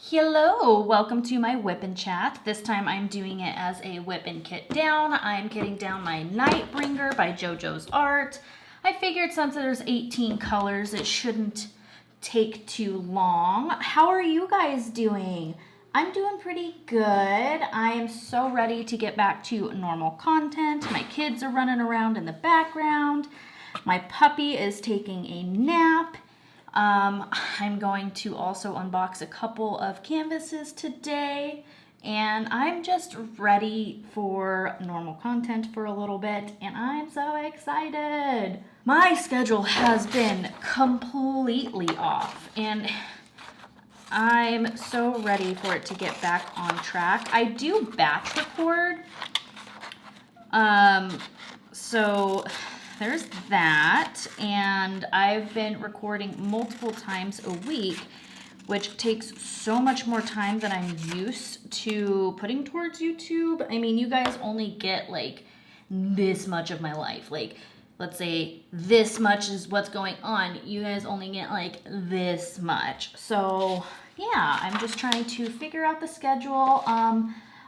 Hello, welcome to my WIP and Chat. This time I'm doing it as a WIP and kit down. I'm kitting down my Nightbringer by JoJo's Art. I figured since there's 18 colors, it shouldn't take too long. How are you guys doing? I'm doing pretty good. I am so ready to get back to normal content. My kids are running around in the background. My puppy is taking a nap. I'm going to also unbox a couple of canvases today, and I'm just ready for normal content for a little bit, and I'm so excited. My schedule has been completely off, and I'm so ready for it to get back on track. I do batch record, so there's that, and I've been recording multiple times a week, which takes so much more time than I'm used to putting towards YouTube. I mean, you guys only get like this much of my life. Like, let's say this much is what's going on. You guys only get like this much. So yeah, I'm just trying to figure out the schedule.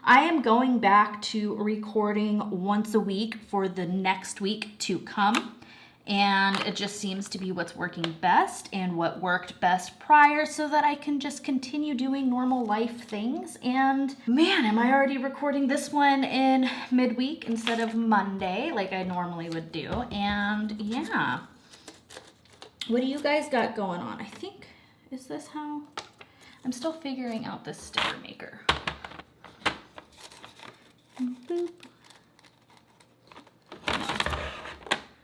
I am going back to recording once a week for the next week to come, and it just seems to be what's working best and what worked best prior, so that I can just continue doing normal life things. And man, am I already recording this one in midweek instead of Monday like I normally would do. And yeah, what do you guys got going on? I think, is this how? I'm still figuring out this sticker maker. Boop. No.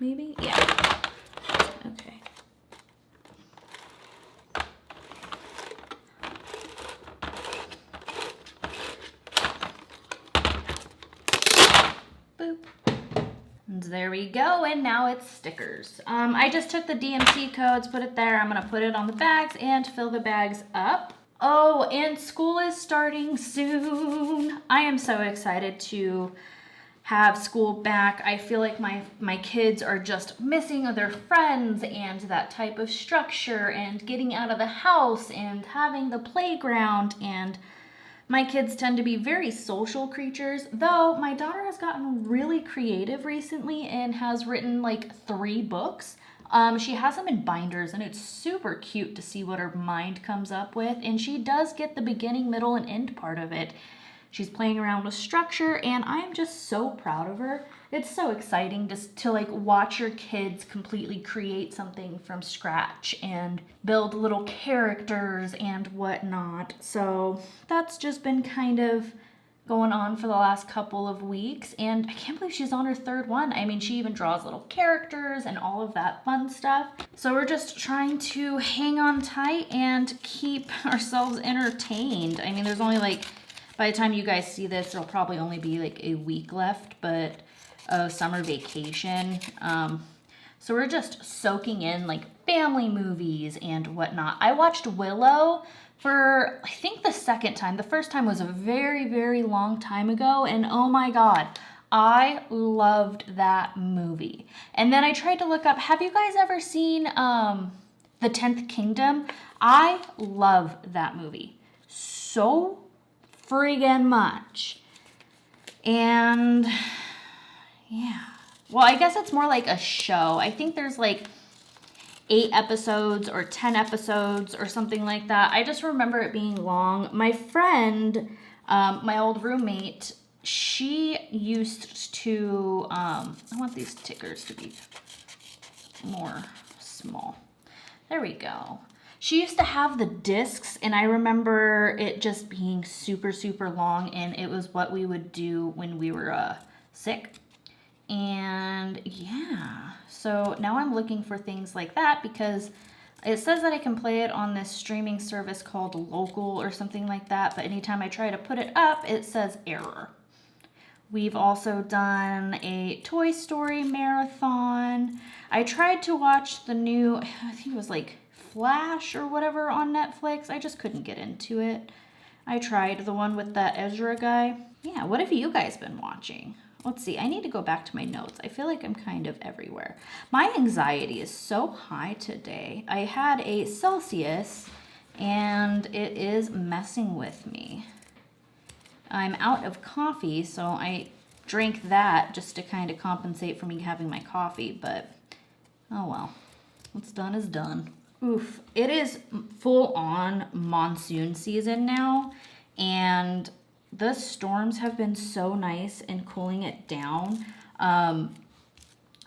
Maybe? Yeah. Okay. Boop. And there we go, and now it's stickers. I just took the DMC codes, put it there. I'm gonna put it on the bags and fill the bags up. Oh, and school is starting soon. I am so excited to have school back. I feel like my kids are just missing their friends and that type of structure and getting out of the house and having the playground. And my kids tend to be very social creatures, though my daughter has gotten really creative recently and has written like 3 books. She has them in binders, and it's super cute to see what her mind comes up with, and she does get the beginning, middle, and end part of it. She's playing around with structure, and I'm just so proud of her. It's so exciting just to like watch your kids completely create something from scratch and build little characters and whatnot. So that's just been kind of going on for the last couple of weeks, and I can't believe she's on her 3rd one. I mean, she even draws little characters and all of that fun stuff. So we're just trying to hang on tight and keep ourselves entertained. I mean, there's only like, by the time you guys see this, there'll probably only be like a week left, but summer vacation. So we're just soaking in like family movies and whatnot. I watched Willow for, I think, the 2nd time. The first time was a very, very long time ago, and oh my God, I loved that movie. And then I tried to look up, have you guys ever seen The 10th Kingdom? I love that movie so friggin' much. And yeah, well, I guess it's more like a show. I think there's like 8 episodes or 10 episodes or something like that. I just remember it being long. My friend, my old roommate, she used to, I want these tickers to be more small. There we go. She used to have the discs, and I remember it just being super, super long, and it was what we would do when we were sick. And yeah, so now I'm looking for things like that, because it says that I can play it on this streaming service called Local or something like that, but anytime I try to put it up, it says error. We've also done a Toy Story marathon. I tried to watch the new, I think it was like Flash or whatever on Netflix. I just couldn't get into it. I tried the one with the Ezra guy. Yeah, what have you guys been watching? Let's see, I need to go back to my notes. I feel like I'm kind of everywhere. My anxiety is so high today. I had a Celsius and it is messing with me. I'm out of coffee, so I drank that just to kind of compensate for me having my coffee, but oh well, what's done is done. Oof, it is full on monsoon season now, and the storms have been so nice in cooling it down.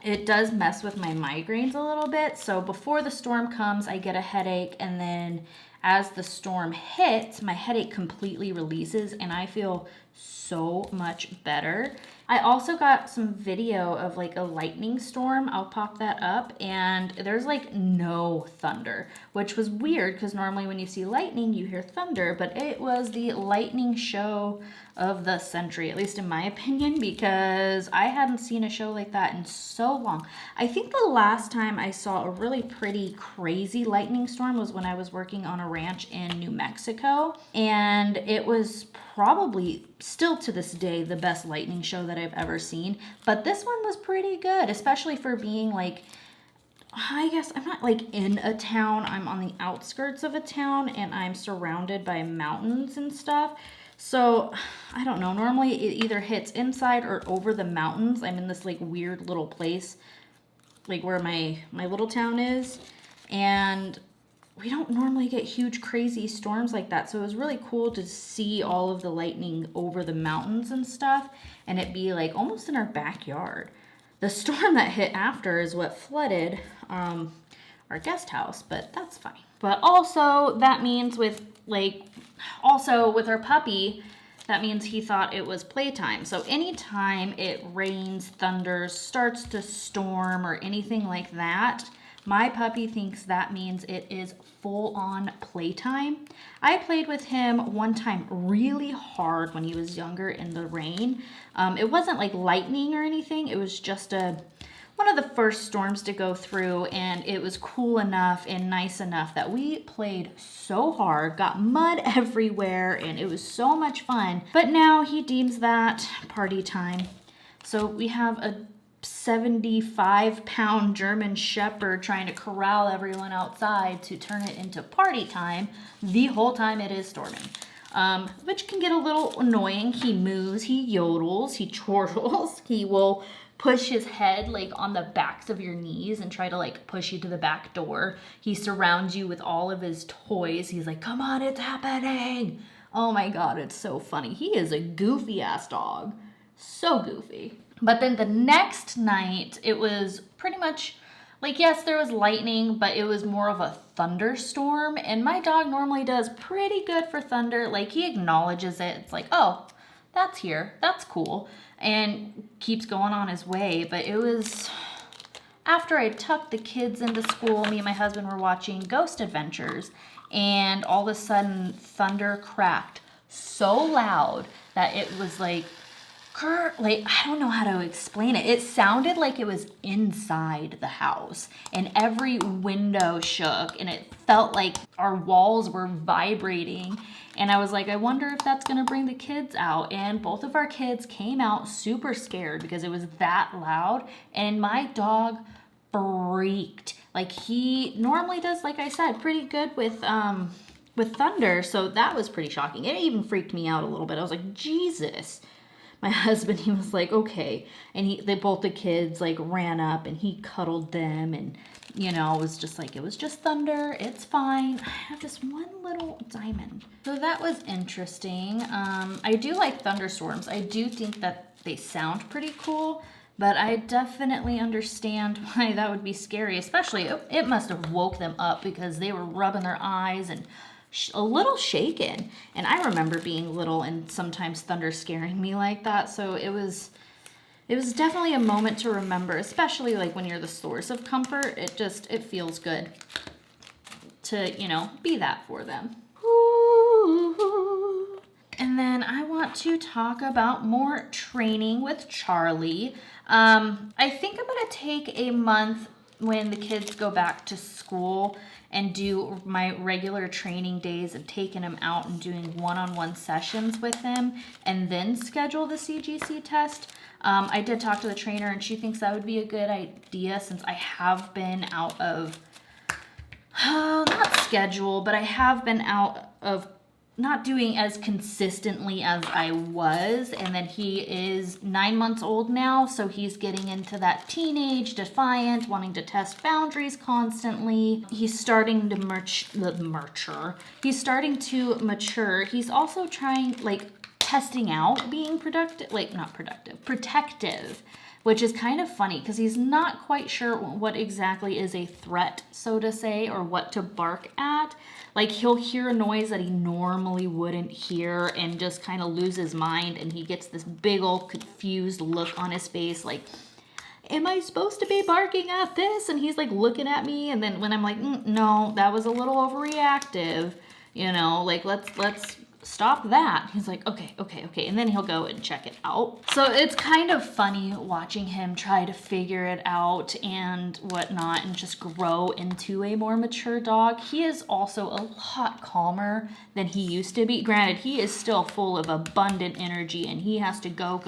It does mess with my migraines a little bit, so before the storm comes, I get a headache, and then as the storm hits, my headache completely releases, and I feel so much better. I also got some video of like a lightning storm. I'll pop that up, and there's like no thunder, which was weird because normally when you see lightning, you hear thunder, but it was the lightning show of the century, at least in my opinion, because I hadn't seen a show like that in so long. I think the last time I saw a really pretty crazy lightning storm was when I was working on a ranch in New Mexico, and it was probably still to this day the best lightning show that I've ever seen. But this one was pretty good, especially for being like, I guess I'm not like in a town, I'm on the outskirts of a town, and I'm surrounded by mountains and stuff. So I don't know, normally it either hits inside or over the mountains. I'm in this like weird little place, like where my little town is, and we don't normally get huge crazy storms like that. So it was really cool to see all of the lightning over the mountains and stuff, and it be like almost in our backyard. The storm that hit after is what flooded our guest house, but that's fine. But also that means with our puppy, that means he thought it was playtime. So anytime it rains, thunders, starts to storm, or anything like that, my puppy thinks that means it is full on playtime. I played with him one time really hard when he was younger in the rain. It wasn't like lightning or anything. It was just one of the first storms to go through, and it was cool enough and nice enough that we played so hard, got mud everywhere, and it was so much fun. But now he deems that party time. So we have a 75-pound German Shepherd trying to corral everyone outside to turn it into party time the whole time it is storming, which can get a little annoying. He moves, he yodels, he chortles, he will push his head like on the backs of your knees and try to like push you to the back door. He surrounds you with all of his toys. He's like, come on, it's happening. Oh my God, it's so funny. He is a goofy ass dog. So goofy. But then the next night, it was pretty much like, yes, there was lightning, but it was more of a thunderstorm. And my dog normally does pretty good for thunder. Like, he acknowledges it. It's like, oh, that's here. That's cool. And keeps going on his way. But it was after I tucked the kids into school, me and my husband were watching Ghost Adventures. And all of a sudden, thunder cracked so loud that it was like, I don't know how to explain it. It sounded like it was inside the house, and every window shook, and it felt like our walls were vibrating. And I was like, I wonder if that's gonna bring the kids out. And both of our kids came out super scared because it was that loud, and my dog freaked. Like, he normally does, like I said, pretty good with thunder, so that was pretty shocking. It even freaked me out a little bit. I was like, Jesus. My husband, he was like, okay. And both the kids like ran up and he cuddled them, and you know, it was just like, it was just thunder. It's fine. I have this one little diamond. So that was interesting. I do like thunderstorms. I do think that they sound pretty cool, but I definitely understand why that would be scary. Especially, it must have woke them up because they were rubbing their eyes and a little shaken. And I remember being little and sometimes thunder scaring me like that. So it was definitely a moment to remember, especially like when you're the source of comfort. It feels good to, you know, be that for them. Ooh. And then I want to talk about more training with Charlie. I think I'm going to take a month when the kids go back to school and do my regular training days of taking him out and doing one-on-one sessions with him, and then schedule the CGC test. I did talk to the trainer, and she thinks that would be a good idea since I have been out of Not schedule, but I have been out of not doing as consistently as I was. And then he is 9 months old now, so he's getting into that teenage, defiant, wanting to test boundaries constantly. He's starting to mature. He's starting to mature. He's also trying, like, testing out being productive, like, not productive, protective, which is kind of funny because he's not quite sure what exactly is a threat, so to say, or what to bark at. Like, he'll hear a noise that he normally wouldn't hear and just kind of lose his mind, and he gets this big old confused look on his face like, am I supposed to be barking at this? And he's like looking at me, and then when I'm like, no, that was a little overreactive, you know, like let's stop that. He's like, okay. And then he'll go and check it out. So it's kind of funny watching him try to figure it out and whatnot and just grow into a more mature dog. He is also a lot calmer than he used to be. Granted, he is still full of abundant energy and he has to go.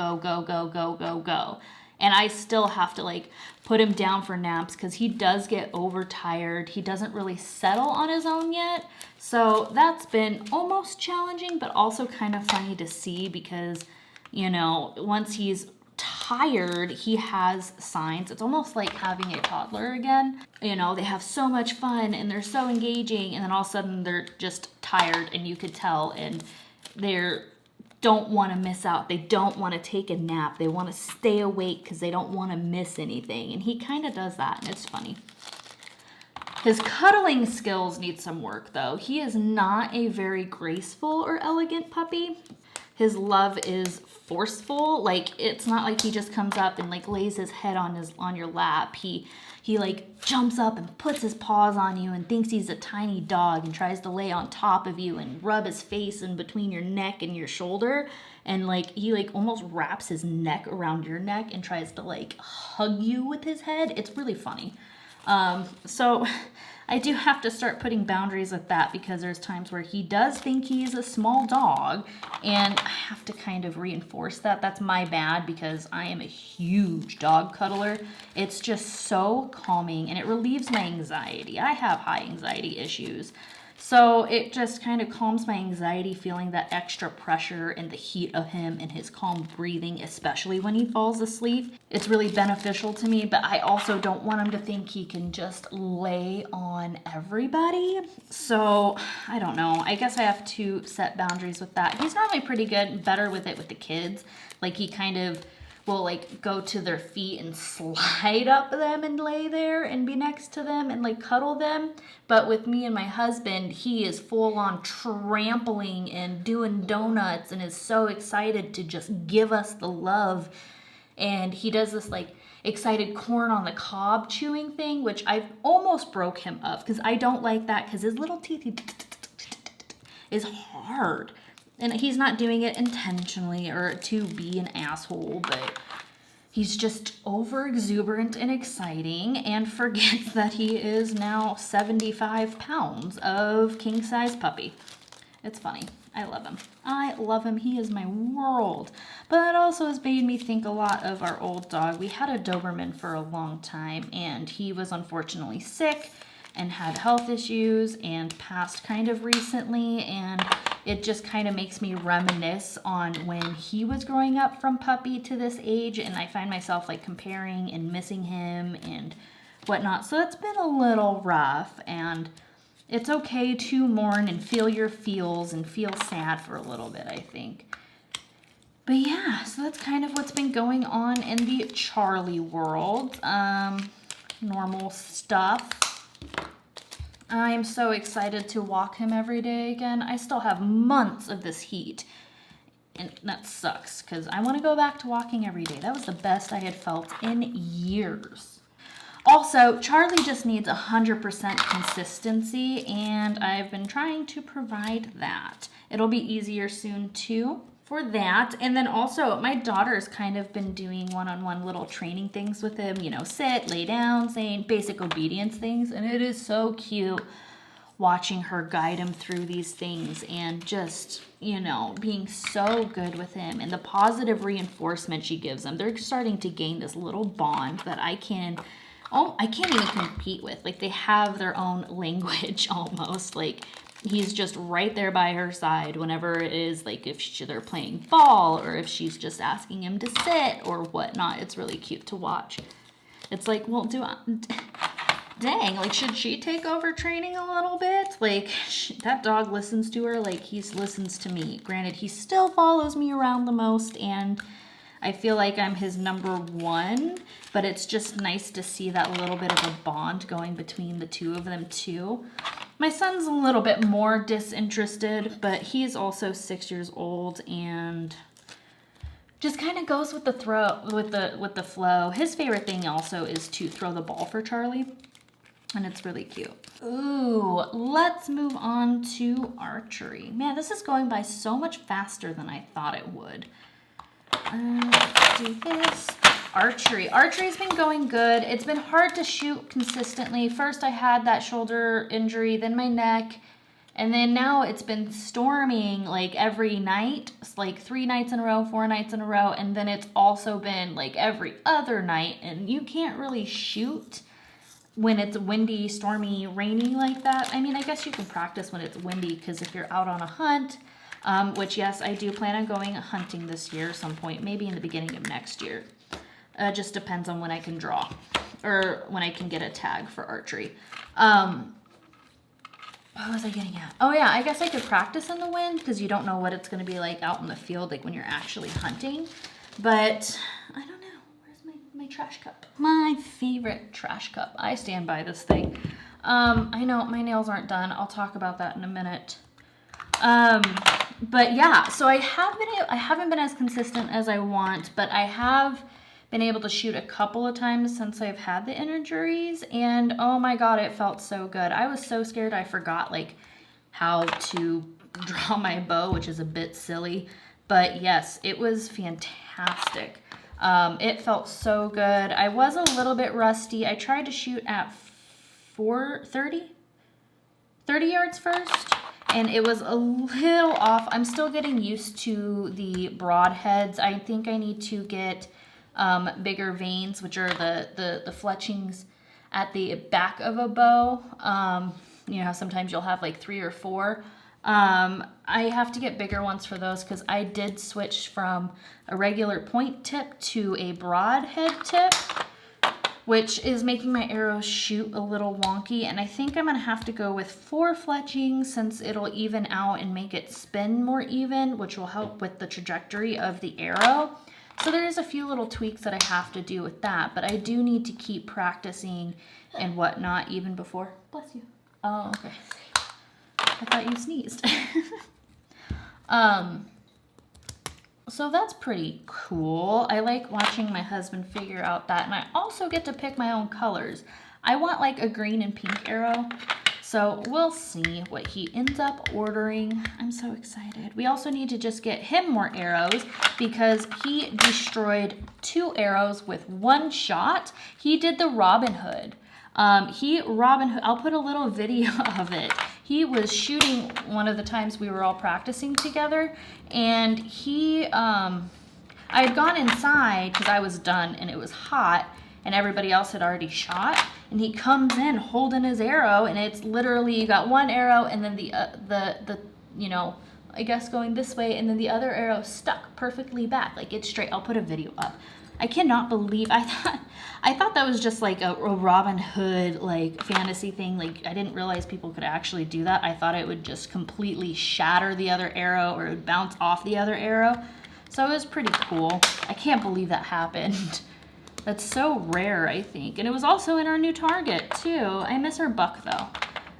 And I still have to like put him down for naps because he does get overtired. He doesn't really settle on his own yet. So that's been almost challenging, but also kind of funny to see because, you know, once he's tired, he has signs. It's almost like having a toddler again. You know, they have so much fun and they're so engaging, and then all of a sudden they're just tired, and you could tell, and they're don't want to miss out. They don't want to take a nap. They want to stay awake because they don't want to miss anything. And he kind of does that, and it's funny. His cuddling skills need some work, though. He is not a very graceful or elegant puppy. His love is forceful. Like, it's not like he just comes up and like lays his head on your lap. He like jumps up and puts his paws on you and thinks he's a tiny dog and tries to lay on top of you and rub his face in between your neck and your shoulder. And like he like almost wraps his neck around your neck and tries to like hug you with his head. It's really funny. So I do have to start putting boundaries with that because there's times where he does think he's a small dog, and I have to kind of reinforce that. That's my bad because I am a huge dog cuddler. It's just so calming and it relieves my anxiety. I have high anxiety issues. So it just kind of calms my anxiety feeling that extra pressure and the heat of him and his calm breathing, especially when he falls asleep. It's really beneficial to me, but I also don't want him to think he can just lay on everybody. So I don't know. I guess I have to set boundaries with that. He's normally pretty good, better with it with the kids. Like he kind of will like go to their feet and slide up them and lay there and be next to them and like cuddle them. But with me and my husband, he is full on trampling and doing donuts and is so excited to just give us the love. And he does this like excited corn on the cob chewing thing, which I've almost broke him of because I don't like that because his little teeth is hard. And he's not doing it intentionally or to be an asshole, but he's just over exuberant and exciting and forgets that he is now 75 pounds of king size puppy. It's funny. I love him. I love him. He is my world. But it also has made me think a lot of our old dog. We had a Doberman for a long time, and he was unfortunately sick and had health issues and passed kind of recently, and it just kind of makes me reminisce on when he was growing up from puppy to this age, and I find myself like comparing and missing him and whatnot. So it's been a little rough, and it's okay to mourn and feel your feels and feel sad for a little bit, I think. But yeah, so that's kind of what's been going on in the Charlie world. Normal stuff. I am so excited to walk him every day again. I still have months of this heat, and that sucks because I want to go back to walking every day. That was the best I had felt in years. Also, Charlie just needs 100% consistency, and I've been trying to provide that. It'll be easier soon too for that. And then also my daughter's kind of been doing one-on-one little training things with him, you know, sit, lay down, saying basic obedience things. And it is so cute watching her guide him through these things and just, you know, being so good with him and the positive reinforcement she gives him. They're starting to gain this little bond that I can oh, I can't even compete with. Like, they have their own language almost. Like, he's just right there by her side whenever it is, like, if they're playing ball or if she's just asking him to sit or whatnot. It's really cute to watch. It's like, well, dang, like, should she take over training a little bit? Like, that dog listens to her like he listens to me. Granted, he still follows me around the most, and I feel like I'm his number one, but it's just nice to see that little bit of a bond going between the two of them too. My son's a little bit more disinterested, but he's also 6 years old and just kind of goes with the flow. His favorite thing also is to throw the ball for Charlie, and it's really cute. Ooh, let's move on to archery. Man, this is going by so much faster than I thought it would. Let's do this. Archery. Archery's been going good. It's been hard to shoot consistently. First I had that shoulder injury, then my neck, and then now it's been storming like every night. It's like 3 nights in a row, 4 nights in a row, and then it's also been like every other night, and you can't really shoot when it's windy, stormy, rainy like that. I mean, I guess you can practice when it's windy because if you're out on a hunt, which yes, I do plan on going hunting this year at some point, maybe in the beginning of next year. Just depends on when I can draw or when I can get a tag for archery. What was I getting at? Oh yeah, I guess I could practice in the wind because you don't know what it's going to be like out in the field, like when you're actually hunting. But I don't know. Where's my trash cup? My favorite trash cup. I stand by this thing. I know my nails aren't done. I'll talk about that in a minute. But yeah, so I haven't been as consistent as I want, but I have been able to shoot a couple of times since I've had the injuries, and oh my god, it felt so good. I was so scared I forgot like how to draw my bow, which is a bit silly, but yes, it was fantastic. It felt so good. I was a little bit rusty. I tried to shoot at 30 yards first, and it was a little off. I'm still getting used to the broadheads. I think I need to get bigger vanes, which are the fletchings at the back of a bow. You know how sometimes you'll have like 3 or 4. I have to get bigger ones for those because I did switch from a regular point tip to a broadhead tip, which is making my arrows shoot a little wonky, and I think I'm gonna have to go with 4 fletchings since it'll even out and make it spin more even, which will help with the trajectory of the arrow. So there is a few little tweaks that I have to do with that, but I do need to keep practicing and whatnot even before. Bless you. Oh, okay. I thought you sneezed. So that's pretty cool. I like watching my husband figure out that, and I also get to pick my own colors. I want like a green and pink arrow, so we'll see what he ends up ordering. I'm so excited. We also need to just get him more arrows because he destroyed 2 arrows with 1 shot. He did the Robin Hood. I'll put a little video of it. He was shooting one of the times we were all practicing together, and I had gone inside because I was done and it was hot and everybody else had already shot, and he comes in holding his arrow, and it's literally, you got 1 arrow and then the you know, I guess going this way, and then the other arrow stuck perfectly back, like it's straight. I'll put a video up. I cannot believe, I thought that was just like a Robin Hood like fantasy thing. Like I didn't realize people could actually do that. I thought it would just completely shatter the other arrow or it would bounce off the other arrow. So it was pretty cool. I can't believe that happened. That's so rare, I think. And it was also in our new Target too. I miss our buck though.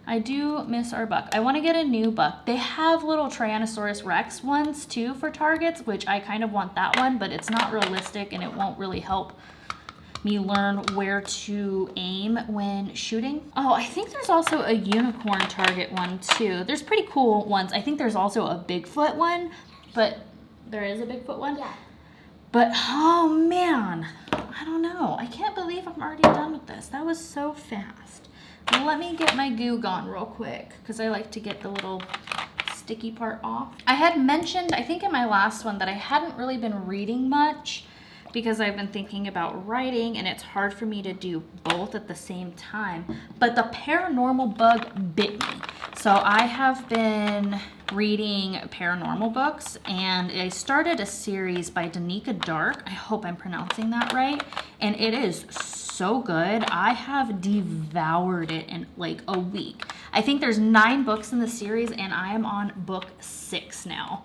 I do miss our buck. I want to get a new buck. They have little Tyrannosaurus Rex ones too for Targets, which I kind of want that one, but it's not realistic and it won't really help me learn where to aim when shooting. Oh, I think there's also a unicorn Target one too. There's pretty cool ones. I think there's also a Bigfoot one, but there is a Bigfoot one? Yeah. But, oh man, I don't know. I can't believe I'm already done with this. That was so fast. Let me get my goo gone real quick because I like to get the little sticky part off. I had mentioned, I think in my last one, that I hadn't really been reading much because I've been thinking about writing and it's hard for me to do both at the same time. But the paranormal bug bit me. So I have been reading paranormal books, and I started a series by Danica Dark. I hope I'm pronouncing that right. And it is so good. I have devoured it in like a week. I think there's 9 books in the series, and I am on book 6 now.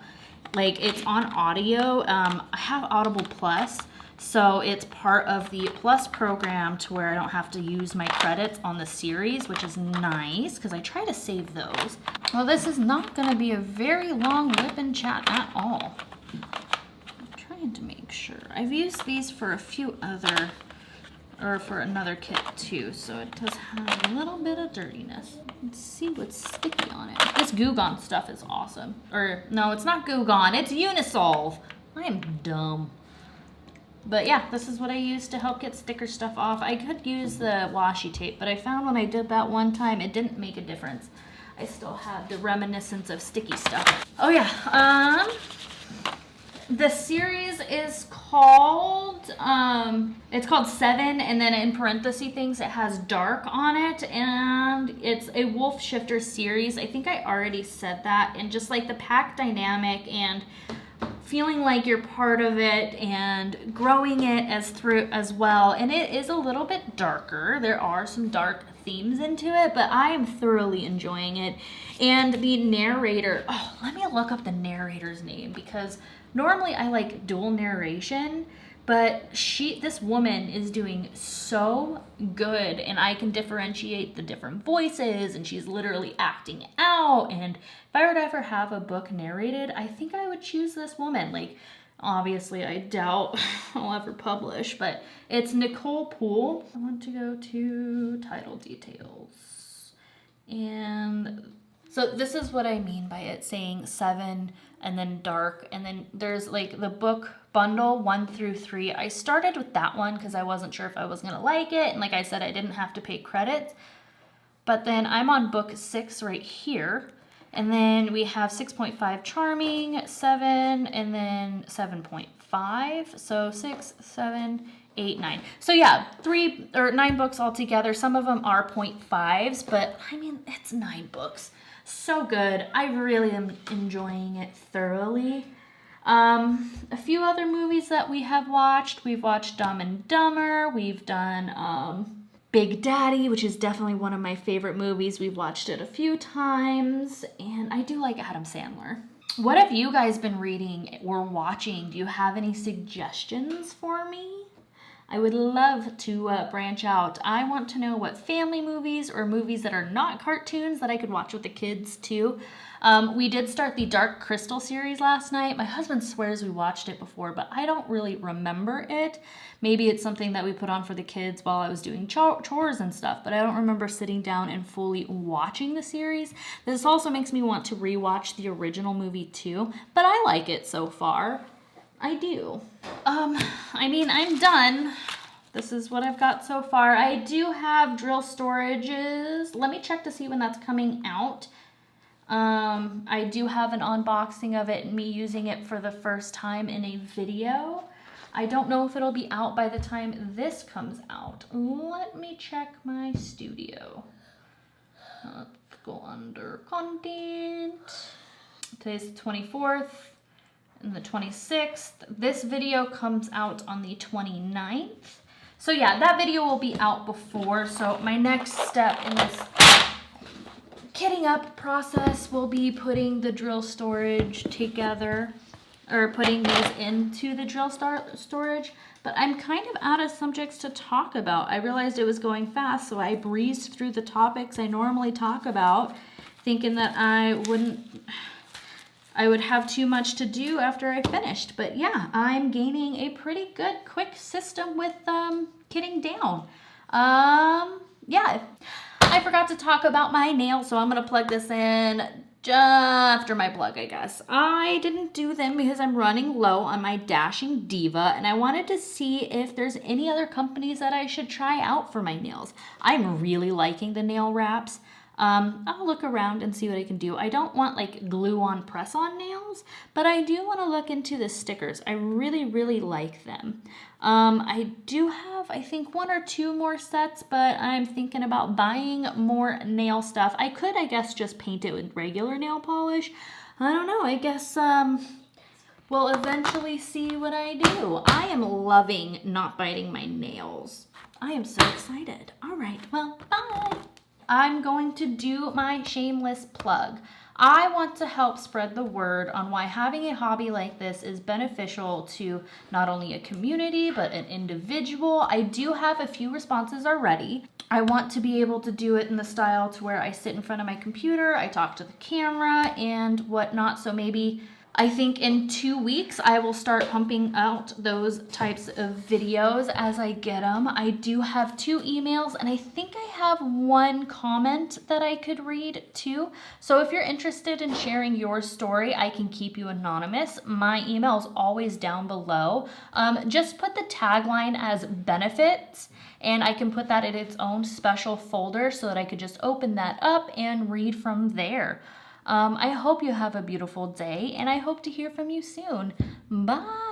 Like, it's on audio. I have Audible Plus, so it's part of the Plus program to where I don't have to use my credits on the series, which is nice because I try to save those. Well, this is not going to be a very long WIP and Chat at all. I'm trying to make sure. I've used these for a few other, or for another kit too, so it does have a little bit of dirtiness. Let's see what's sticky on it. This Goo Gone stuff is awesome. Or, no, it's not Goo Gone, it's Unisolve. I am dumb. But yeah, this is what I use to help get sticker stuff off. I could use the washi tape, but I found when I did that one time, it didn't make a difference. I still had the reminiscence of sticky stuff. Oh yeah, the series is called, it's called 7, and then in parentheses things, it has dark on it, and it's a wolf shifter series. I think I already said that, and just like the pack dynamic and feeling like you're part of it and growing it as well. And it is a little bit darker. There are some dark themes into it, but I am thoroughly enjoying it. And the narrator, oh, let me look up the narrator's name, because normally I like dual narration, but this woman is doing so good, and I can differentiate the different voices, and she's literally acting out. And if I were to ever have a book narrated, I think I would choose this woman. Like, obviously I doubt I'll ever publish, but it's Nicole Poole. I want to go to title details. And so this is what I mean by it saying 7 and then dark, and then there's like the book bundle 1 through 3. I started with that one because I wasn't sure if I was gonna like it, and like I said, I didn't have to pay credits. But then I'm on book 6 right here, and then we have 6.5 Charming, 7, and then 7.5. So 6, 7, 8, 9. So yeah, 3 or 9 books altogether. Some of them are 0.5s, but I mean, it's 9 books. So good. I really am enjoying it thoroughly. A few other movies that we have watched. We've watched Dumb and Dumber. We've done Big Daddy, which is definitely one of my favorite movies. We've watched it a few times, and I do like Adam Sandler. What have you guys been reading or watching? Do you have any suggestions for me? I would love to branch out. I want to know what family movies or movies that are not cartoons that I could watch with the kids too. We did start the Dark Crystal series last night. My husband swears we watched it before, but I don't really remember it. Maybe it's something that we put on for the kids while I was doing chores and stuff, but I don't remember sitting down and fully watching the series. This also makes me want to rewatch the original movie too, but I like it so far. I do. I mean, I'm done. This is what I've got so far. I do have drill storages. Let me check to see when that's coming out. I do have an unboxing of it and me using it for the first time in a video. I don't know if it'll be out by the time this comes out. Let me check my studio. Let's go under content. Today's the 24th. And the 26th. This video comes out on the 29th. So yeah, that video will be out before. So my next step in this kitting up process will be putting the drill storage together, or putting these into the drill storage. But I'm kind of out of subjects to talk about. I realized it was going fast, so I breezed through the topics I normally talk about, thinking that I would have too much to do after I finished. But yeah, I'm gaining a pretty good quick system with kitting down. Yeah, I forgot to talk about my nails, so I'm gonna plug this in just after my plug, I guess. I didn't do them because I'm running low on my Dashing Diva, and I wanted to see if there's any other companies that I should try out for my nails. I'm really liking the nail wraps. I'll look around and see what I can do. I don't want like glue-on press-on nails, but I do want to look into the stickers. I really, really like them. I do have, I think, 1 or 2 more sets, but I'm thinking about buying more nail stuff. I could, I guess, just paint it with regular nail polish. I don't know. I guess we'll eventually see what I do. I am loving not biting my nails. I am so excited. All right, well, bye. I'm going to do my shameless plug. I want to help spread the word on why having a hobby like this is beneficial to not only a community, but an individual. I do have a few responses already. I want to be able to do it in the style to where I sit in front of my computer, I talk to the camera and whatnot. So maybe I think in 2 weeks, I will start pumping out those types of videos as I get them. I do have 2 emails, and I think I have 1 comment that I could read too. So if you're interested in sharing your story, I can keep you anonymous. My email is always down below. Just put the tagline as benefits, and I can put that in its own special folder so that I could just open that up and read from there. I hope you have a beautiful day, and I hope to hear from you soon. Bye!